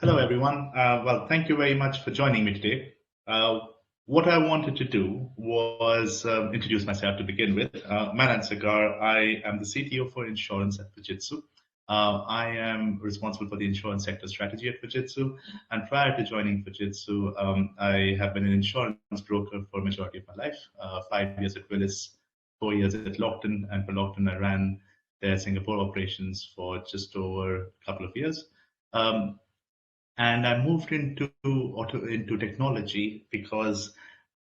Hello, everyone. Well, thank you very much for joining me today. What I wanted to do was introduce myself to begin with. Manan Sagar, I am the CTO for insurance at Fujitsu. I am responsible for the insurance sector strategy at Fujitsu. And prior to joining Fujitsu, I have been an insurance broker for the majority of my life, 5 years at Willis, 4 years at Lockton. And for Lockton, I ran their Singapore operations for just over a couple of years. And I moved into technology because,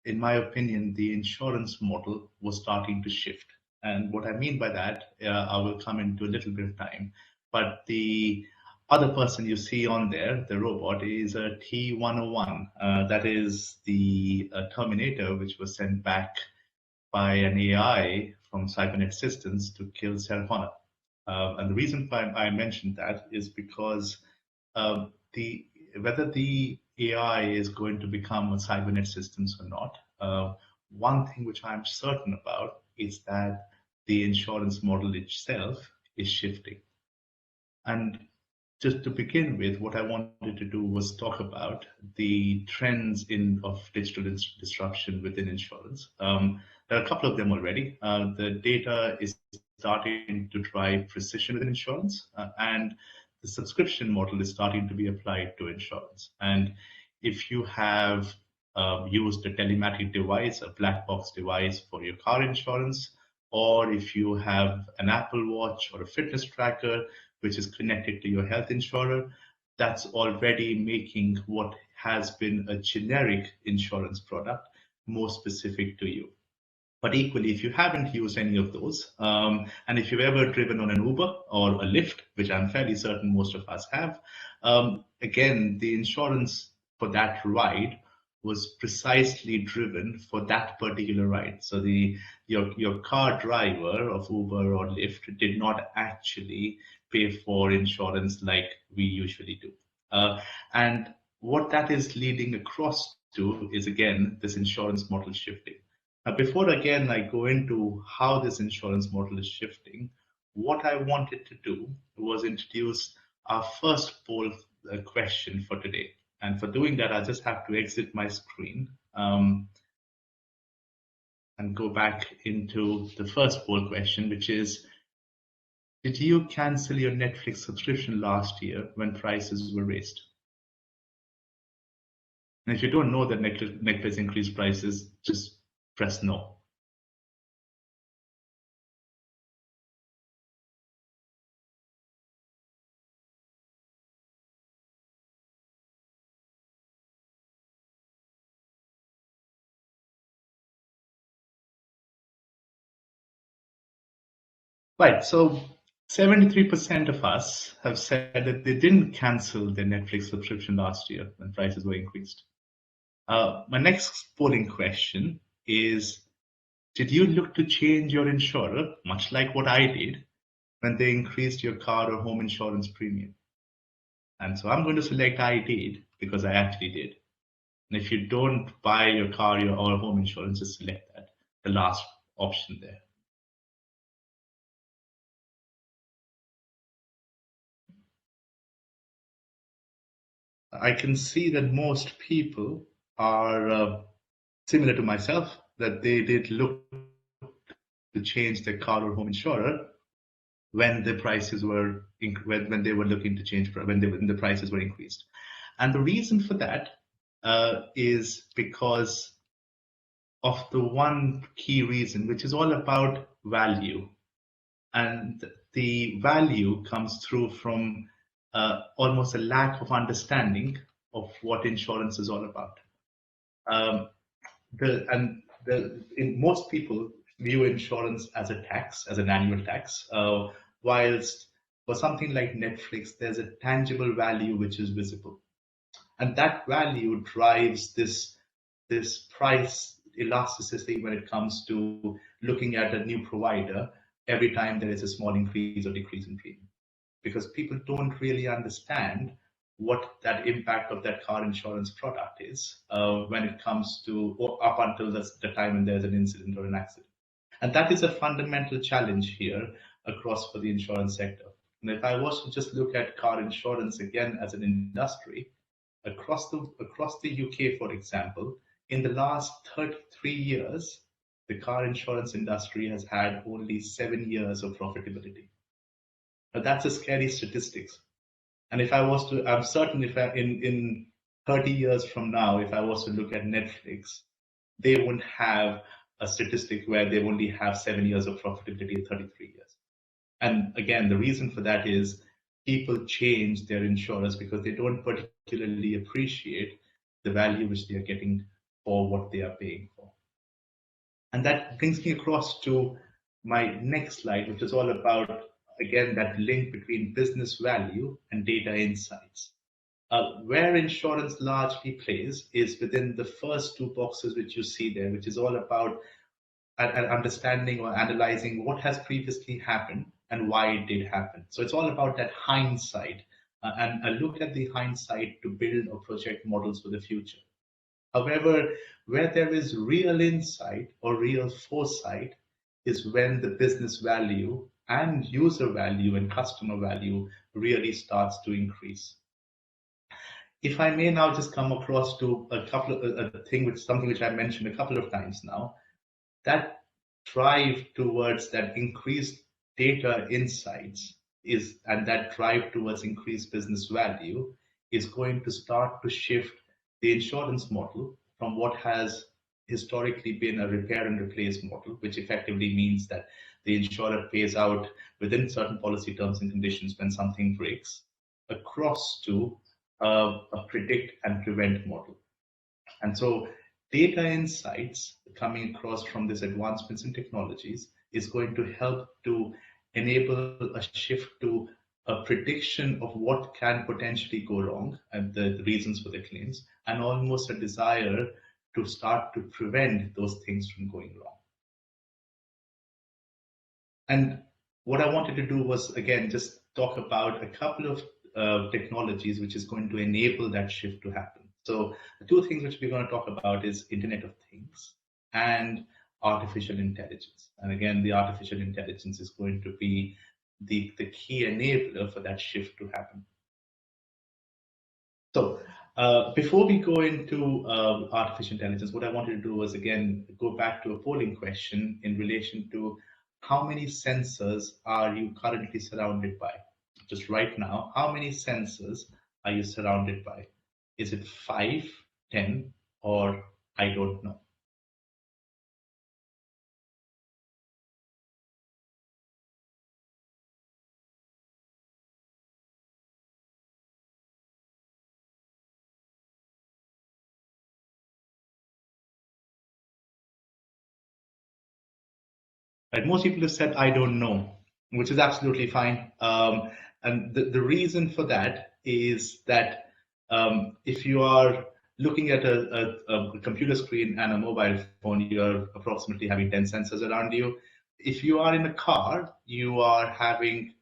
in my opinion, the insurance model was starting to shift. And what I mean by that, I will come into a little bit of time. But the other person you see on there, the robot, is a T101. That is the Terminator, which was sent back by an AI from Cybernet Systems to kill Sarah Connor. And the reason why I mentioned that is because the whether the AI is going to become a Cybernet systems or not, one thing which I'm certain about is that the insurance model itself is shifting. And just to begin with, what I wanted to do was talk about the trends of digital disruption within insurance. There are a couple of them already. The data is starting to drive precision within insurance, and the subscription model is starting to be applied to insurance. And if you have used a telematic device, a black box device for your car insurance, or if you have an Apple Watch or a fitness tracker, which is connected to your health insurer, that's already making what has been a generic insurance product more specific to you. But equally, if you haven't used any of those, and if you've ever driven on an Uber or a Lyft, which I'm fairly certain most of us have, again, the insurance for that ride was precisely driven for that particular ride. So your car driver of Uber or Lyft did not actually pay for insurance like we usually do. And what that is leading across to is, again, this insurance model shifting. Now, before again I go into how this insurance model is shifting, what I wanted to do was introduce our first poll question for today. And for doing that, I just have to exit my screen and go back into the first poll question, which is, did you cancel your Netflix subscription last year when prices were raised? And if you don't know that Netflix increased prices, just press no. Right, so 73% of us have said that they didn't cancel their Netflix subscription last year when prices were increased. My next polling question is, did you look to change your insurer, much like what I did, when they increased your car or home insurance premium? And so I'm going to select I did, because I actually did. And if you don't buy your car or home insurance, just select that, the last option there. I can see that most people are similar to myself, that they did look to change their car or home insurer when the prices were when they were looking to change when the prices were increased. And the reason for that is because of the one key reason, which is all about value. And the value comes through from almost a lack of understanding of what insurance is all about. Most people view insurance as a tax, as an annual tax, whilst for something like Netflix, there's a tangible value which is visible. And that value drives this price elasticity when it comes to looking at a new provider every time there is a small increase or decrease in premium. Because people don't really understand what that impact of that car insurance product is when it comes to, or up until the time when there's an incident or an accident. And that is a fundamental challenge here across for the insurance sector. And if I was to just look at car insurance again as an industry, across the UK, for example, in the last 33 years, the car insurance industry has had only 7 years of profitability. Now, that's a scary statistics. And if I was to, I'm certain if in 30 years from now, if I was to look at Netflix, they won't have a statistic where they only have 7 years of profitability in 33 years. And again, the reason for that is people change their insurers because they don't particularly appreciate the value which they are getting for what they are paying for. And that brings me across to my next slide, which is all about, again, that link between business value and data insights. Where insurance largely plays is within the first two boxes which you see there, which is all about an understanding or analyzing what has previously happened and why it did happen. So it's all about that hindsight and a look at the hindsight to build or project models for the future. However, where there is real insight or real foresight is when the business value and user value and customer value really starts to increase. If I may now just come across to a couple of something which I mentioned a couple of times now, that drive towards that increased data insights and that drive towards increased business value is going to start to shift the insurance model from what has historically been a repair and replace model, which effectively means that the insurer pays out within certain policy terms and conditions when something breaks, across to a predict and prevent model. And so data insights coming across from these advancements in technologies is going to help to enable a shift to a prediction of what can potentially go wrong and the reasons for the claims, and almost a desire to start to prevent those things from going wrong. And what I wanted to do was, again, just talk about a couple of technologies which is going to enable that shift to happen. So the two things which we're going to talk about is Internet of Things and artificial intelligence. And again, the artificial intelligence is going to be the key enabler for that shift to happen. So before we go into artificial intelligence, what I wanted to do was, again, go back to a polling question in relation to how many sensors are you currently surrounded by? Just right now, how many sensors are you surrounded by? Is it 5, 10, or I don't know? Right? Most people have said, I don't know, which is absolutely fine. And the reason for that is that if you are looking at a computer screen and a mobile phone, you're approximately having 10 sensors around you. If you are in a car, you are having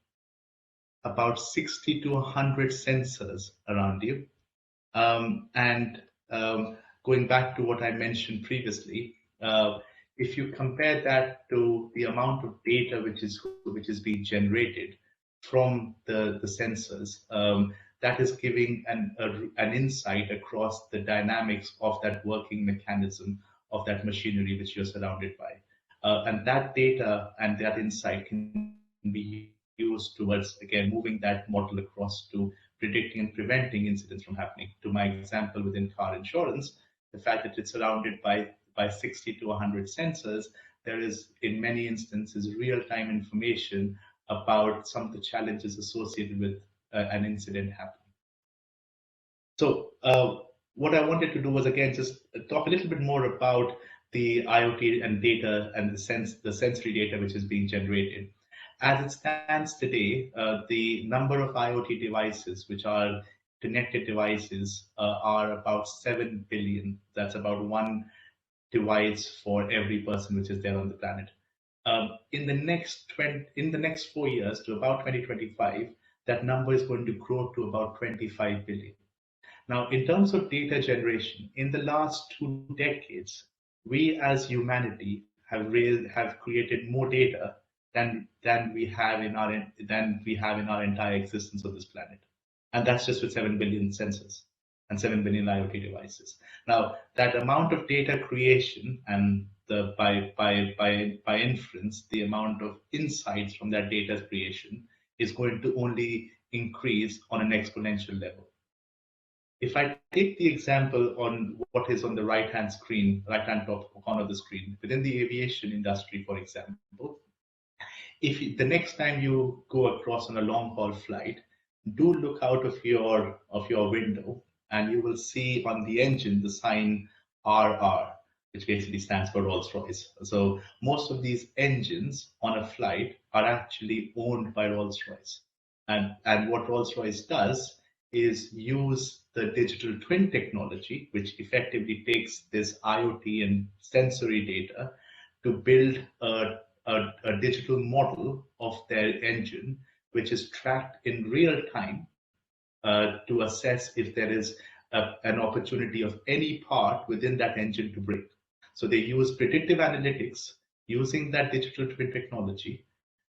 about 60 to 100 sensors around you. And going back to what I mentioned previously, if you compare that to the amount of data which is being generated from the sensors, that is giving an insight across the dynamics of that working mechanism of that machinery which you're surrounded by. And that data and that insight can be used towards, again, moving that model across to predicting and preventing incidents from happening. To my example within car insurance, the fact that it's surrounded by 60 to 100 sensors, there is in many instances real-time information about some of the challenges associated with an incident happening. So what I wanted to do was, again, just talk a little bit more about the IoT and data and the sensory data which is being generated. As it stands today, the number of IoT devices, which are connected devices, are about 7 billion. That's about one device for every person which is there on the planet. In the next 4 years, to about 2025, that number is going to grow to about 25 billion. Now, in terms of data generation, in the last 2 decades, we as humanity have created more data than we have in our entire existence of this planet, and that's just with 7 billion sensors and 7 billion IoT devices. Now, that amount of data creation and by inference, the amount of insights from that data creation is going to only increase on an exponential level. If I take the example on what is on the right-hand top corner of the screen, within the aviation industry, for example, if the next time you go across on a long-haul flight, do look out of your window, and you will see on the engine the sign RR, which basically stands for Rolls-Royce. So most of these engines on a flight are actually owned by Rolls-Royce. And what Rolls-Royce does is use the digital twin technology, which effectively takes this IoT and sensory data to build a digital model of their engine, which is tracked in real time to assess if there is an opportunity of any part within that engine to break. So they use predictive analytics using that digital twin technology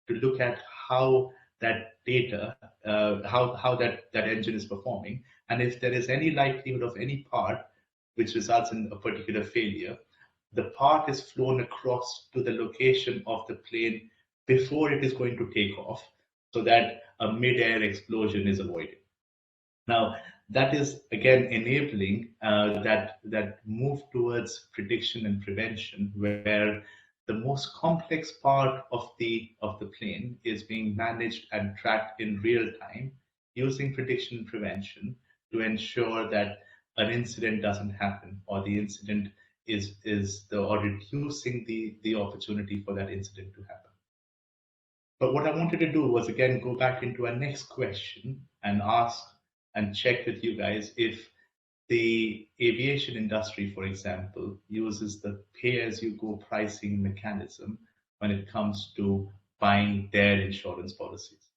to look at how that data, how that engine is performing, and if there is any likelihood of any part which results in a particular failure, the part is flown across to the location of the plane before it is going to take off, so that a mid-air explosion is avoided. Now, that is again enabling that move towards prediction and prevention, where the most complex part of the plane is being managed and tracked in real time using prediction and prevention to ensure that an incident doesn't happen, or the incident or reducing the opportunity for that incident to happen. But what I wanted to do was again go back into our next question and ask and check with you guys if the aviation industry, for example, uses the pay-as-you-go pricing mechanism when it comes to buying their insurance policies.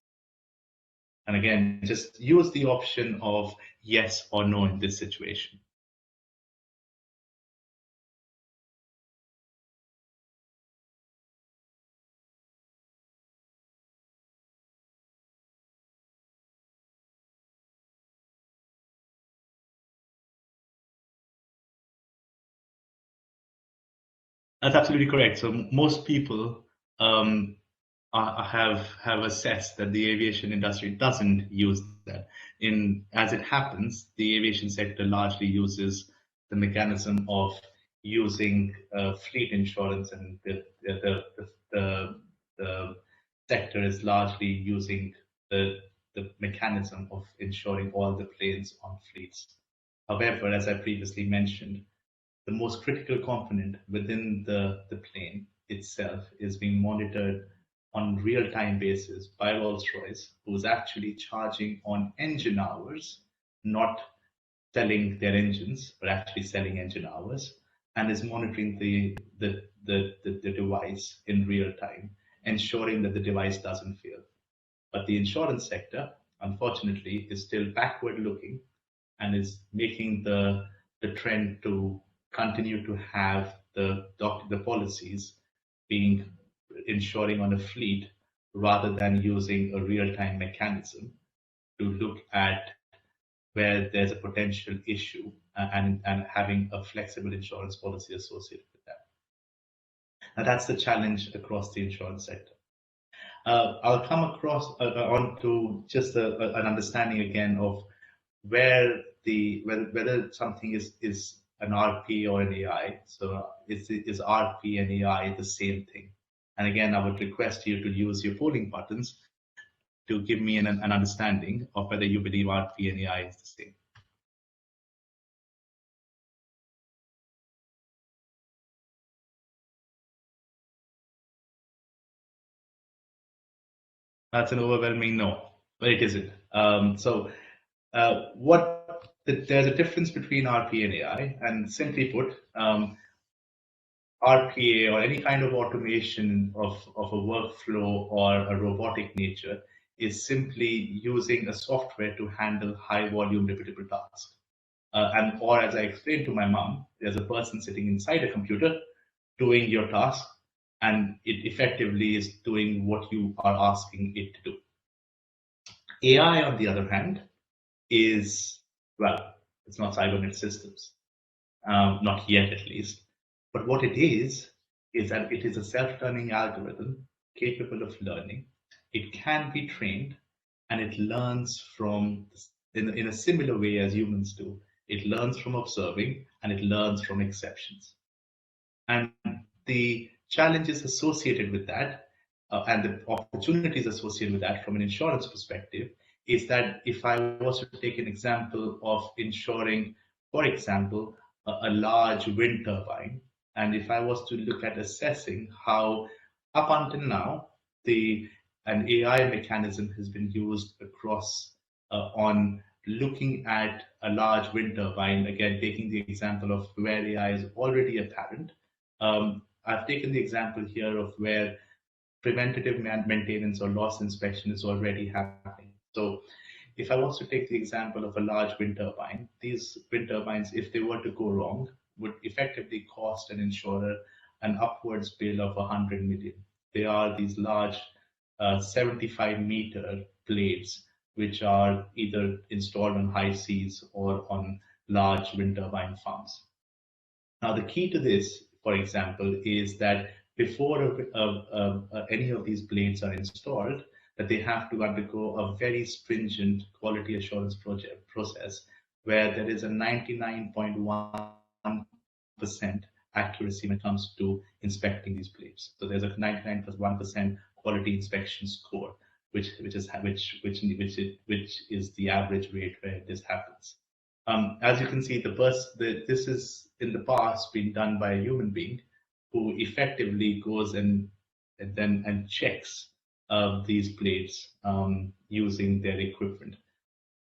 And again, just use the option of yes or no in this situation. That's absolutely correct. So most people have assessed that the aviation industry doesn't use that. As it happens, the aviation sector largely uses the mechanism of using fleet insurance, and the sector is largely using the mechanism of insuring all the planes on fleets. However, as I previously mentioned, the most critical component within the plane itself is being monitored on real-time basis by Rolls-Royce, who's actually charging on engine hours, not selling their engines, but actually selling engine hours, and is monitoring the device in real time, ensuring that the device doesn't fail. But the insurance sector, unfortunately, is still backward looking and is making the trend to continue to have the policies being insuring on a fleet rather than using a real-time mechanism to look at where there's a potential issue and having a flexible insurance policy associated with that. And that's the challenge across the insurance sector. I'll come across onto just an understanding again of whether something is an RP or an AI. So is RP and AI the same thing? And again, I would request you to use your polling buttons to give me an understanding of whether you believe RP and AI is the same. That's an overwhelming no, but it isn't. There's a difference between RP and AI, and simply put, RPA or any kind of automation of a workflow or a robotic nature is simply using a software to handle high volume repeatable tasks. Or as I explained to my mom, there's a person sitting inside a computer doing your task, and it effectively is doing what you are asking it to do. AI, on the other hand, is, well, it's not cybernet systems, not yet at least. But what it is that it is a self-learning algorithm capable of learning. It can be trained, and it learns from, in a similar way as humans do. It learns from observing, and it learns from exceptions. And the challenges associated with that, and the opportunities associated with that from an insurance perspective, is that if I was to take an example of insuring, for example, a large wind turbine, and if I was to look at assessing how up until now an AI mechanism has been used across on looking at a large wind turbine, again taking the example of where AI is already apparent. I've taken the example here of where preventative maintenance or loss inspection is already happening. So if I was to take the example of a large wind turbine, these wind turbines, if they were to go wrong, would effectively cost an insurer an upwards bill of 100 million. They are these large 75-meter blades, which are either installed on high seas or on large wind turbine farms. Now, the key to this, for example, is that before any of these blades are installed, that they have to undergo a very stringent quality assurance process where there is a 99.1% accuracy when it comes to inspecting these blades. So there's a 99.1% quality inspection score, which is the average rate where this happens. As you can see, this is in the past been done by a human being who effectively goes and checks these blades using their equipment.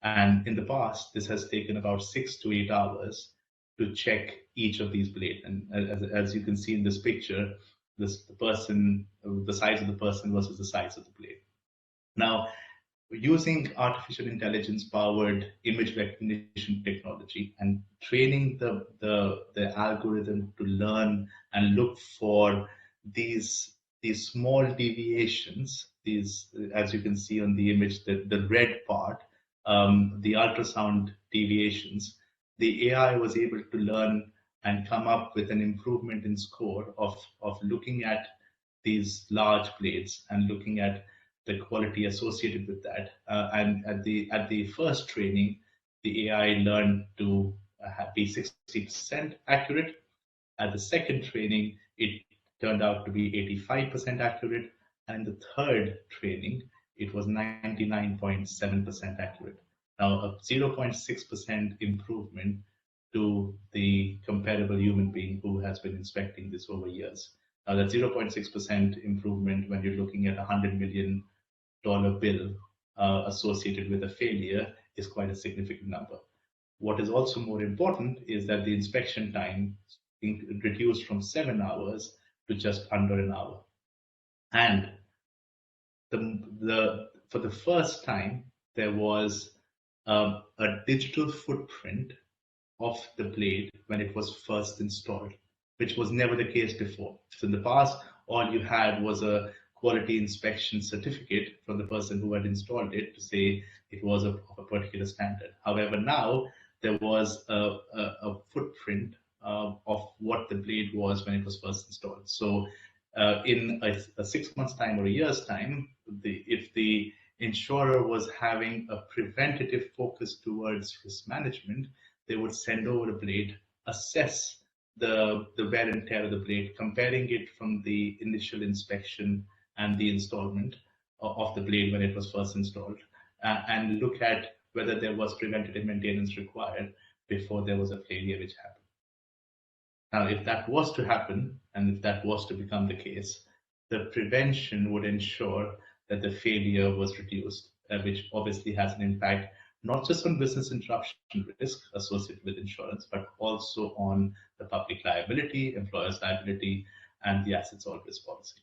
And in the past, this has taken about 6 to 8 hours to check each of these blades. And as you can see in this picture, the size of the person versus the size of the blade. Now, using artificial intelligence powered image recognition technology and training the algorithm to learn and look for these small deviations, these, as you can see on the image, the red part, the ultrasound deviations, the AI was able to learn and come up with an improvement in score of looking at these large blades and looking at the quality associated with that. And at the first training, the AI learned to be 60% accurate. At the second training, it turned out to be 85% accurate. And the third training, it was 99.7% accurate. Now, a 0.6% improvement to the comparable human being who has been inspecting this over years. Now, that 0.6% improvement when you're looking at $100 million bill associated with a failure is quite a significant number. What is also more important is that the inspection time reduced from 7 hours to just under an hour. And for the first time, there was a digital footprint of the blade when it was first installed, which was never the case before. So in the past, all you had was a quality inspection certificate from the person who had installed it to say it was of a particular standard. However, now there was a footprint of what the blade was when it was first installed. So in a 6 months time or a year's time, if the insurer was having a preventative focus towards risk management, they would send over a blade, assess the wear and tear of the blade, comparing it from the initial inspection and the installment of the blade when it was first installed, and look at whether there was preventative maintenance required before there was a failure which happened. Now, if that was to happen, and if that was to become the case, the prevention would ensure that the failure was reduced, which obviously has an impact not just on business interruption risk associated with insurance, but also on the public liability, employer's liability, and the assets all risk policy.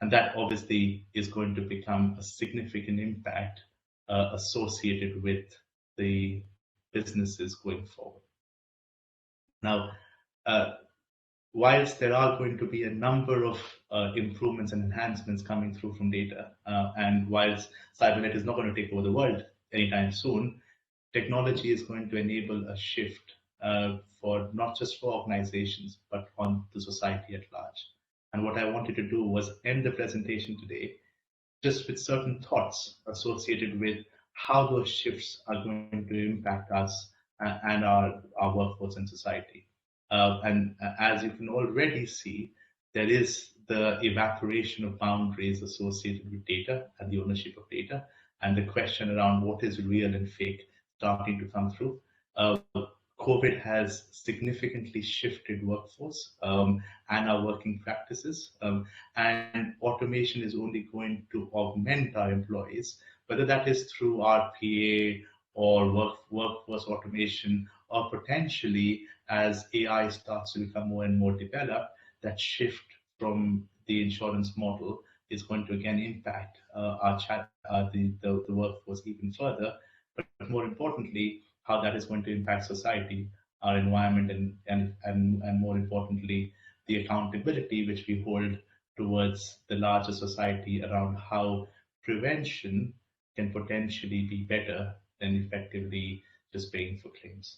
And that obviously is going to become a significant impact associated with the businesses going forward. Now, whilst there are going to be a number of improvements and enhancements coming through from data, and whilst cybernet is not going to take over the world anytime soon, technology is going to enable a shift for not just for organizations, but on the society at large. And what I wanted to do was end the presentation today just with certain thoughts associated with how those shifts are going to impact us and our workforce and society. And as you can already see, there is the evaporation of boundaries associated with data and the ownership of data, and the question around what is real and fake starting to come through. COVID has significantly shifted workforce and our working practices, and automation is only going to augment our employees, whether that is through RPA or workforce automation, or potentially as AI starts to become more and more developed, that shift from the insurance model is going to again impact the workforce even further. But more importantly, how that is going to impact society, our environment, and more importantly, the accountability which we hold towards the larger society around how prevention can potentially be better than effectively just paying for claims.